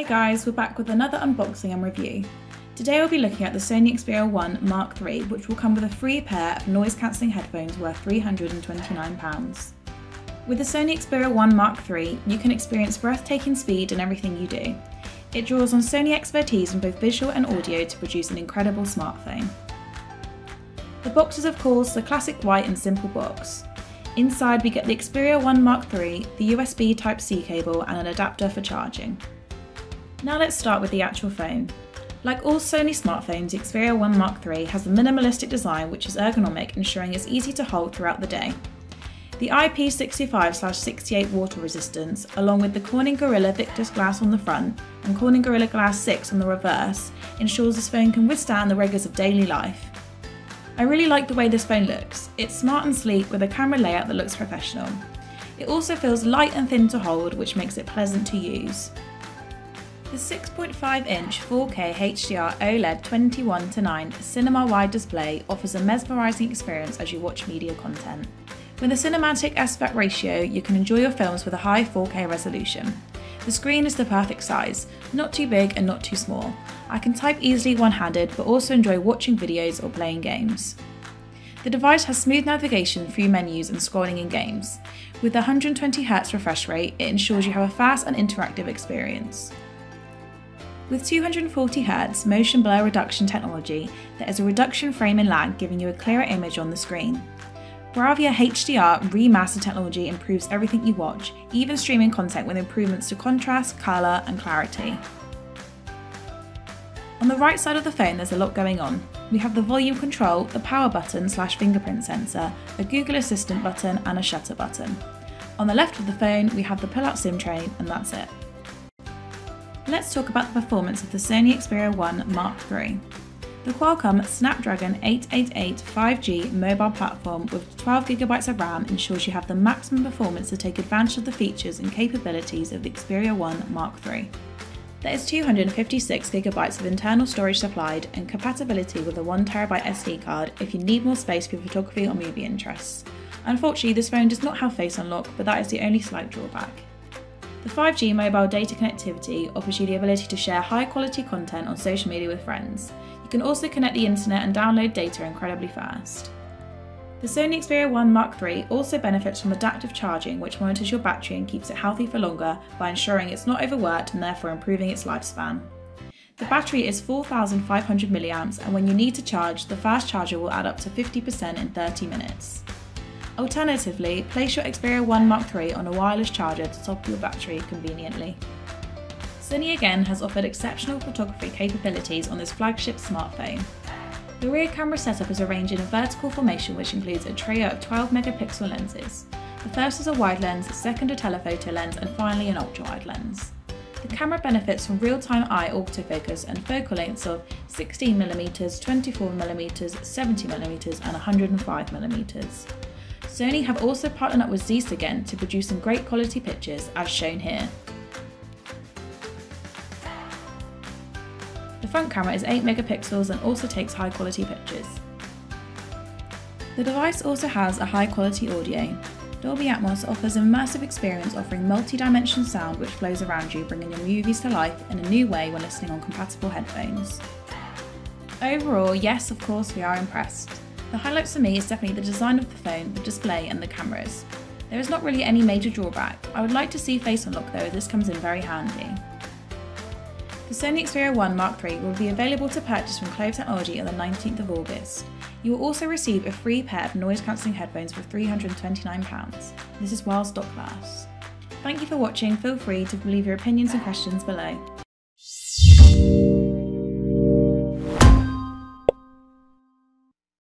Hey guys, we're back with another unboxing and review. Today we'll be looking at the Sony Xperia 1 Mark III, which will come with a free pair of noise-cancelling headphones worth £329. With the Sony Xperia 1 Mark III, you can experience breathtaking speed in everything you do. It draws on Sony expertise in both visual and audio to produce an incredible smartphone. The box is of course the classic white and simple box. Inside we get the Xperia 1 Mark III, the USB Type-C cable and an adapter for charging. Now let's start with the actual phone. Like all Sony smartphones, the Xperia 1 Mark III has a minimalistic design which is ergonomic, ensuring it's easy to hold throughout the day. The IP65/68 water resistance, along with the Corning Gorilla Victus glass on the front and Corning Gorilla Glass 6 on the reverse, ensures this phone can withstand the rigours of daily life. I really like the way this phone looks. It's smart and sleek with a camera layout that looks professional. It also feels light and thin to hold, which makes it pleasant to use. The 6.5-inch 4K HDR OLED 21:9 cinema-wide display offers a mesmerising experience as you watch media content. With a cinematic aspect ratio, you can enjoy your films with a high 4K resolution. The screen is the perfect size, not too big and not too small. I can type easily one-handed but also enjoy watching videos or playing games. The device has smooth navigation through menus and scrolling in games. With the 120Hz refresh rate, it ensures you have a fast and interactive experience. With 240Hz motion blur reduction technology, there is a reduction frame in lag, giving you a clearer image on the screen. Bravia HDR remaster technology improves everything you watch, even streaming content with improvements to contrast, colour and clarity. On the right side of the phone there's a lot going on. We have the volume control, the power button/fingerprint sensor, a Google Assistant button and a shutter button. On the left of the phone we have the pull-out SIM tray and that's it. Let's talk about the performance of the Sony Xperia 1 Mark III. The Qualcomm Snapdragon 888 5G mobile platform with 12GB of RAM ensures you have the maximum performance to take advantage of the features and capabilities of the Xperia 1 Mark III. There is 256GB of internal storage supplied and compatibility with a 1TB SD card if you need more space for photography or movie interests. Unfortunately, this phone does not have Face Unlock, but that is the only slight drawback. The 5G mobile data connectivity offers you the ability to share high-quality content on social media with friends. You can also connect the internet and download data incredibly fast. The Sony Xperia 1 Mark III also benefits from adaptive charging, which monitors your battery and keeps it healthy for longer by ensuring it's not overworked and therefore improving its lifespan. The battery is 4,500 mAh, and when you need to charge, the fast charger will add up to 50% in 30 minutes. Alternatively, place your Xperia 1 Mark III on a wireless charger to top your battery conveniently. Sony again has offered exceptional photography capabilities on this flagship smartphone. The rear camera setup is arranged in a vertical formation which includes a trio of 12-megapixel lenses. The first is a wide lens, second a telephoto lens and finally an ultra-wide lens. The camera benefits from real-time eye autofocus and focal lengths of 16mm, 24mm, 70mm and 105mm. Sony have also partnered up with Zeiss again to produce some great quality pictures as shown here. The front camera is 8 megapixels and also takes high quality pictures. The device also has a high quality audio. Dolby Atmos offers an immersive experience offering multi-dimensional sound which flows around you, bringing your movies to life in a new way when listening on compatible headphones. Overall, yes, of course we are impressed. The highlights for me is definitely the design of the phone, the display and the cameras. There is not really any major drawback. I would like to see Face Unlock though, this comes in very handy. The Sony Xperia 1 Mark III will be available to purchase from Clove Technology on the 19th of August. You will also receive a free pair of noise-cancelling headphones for £329. This is while stock lasts. Thank you for watching, feel free to leave your opinions and questions below.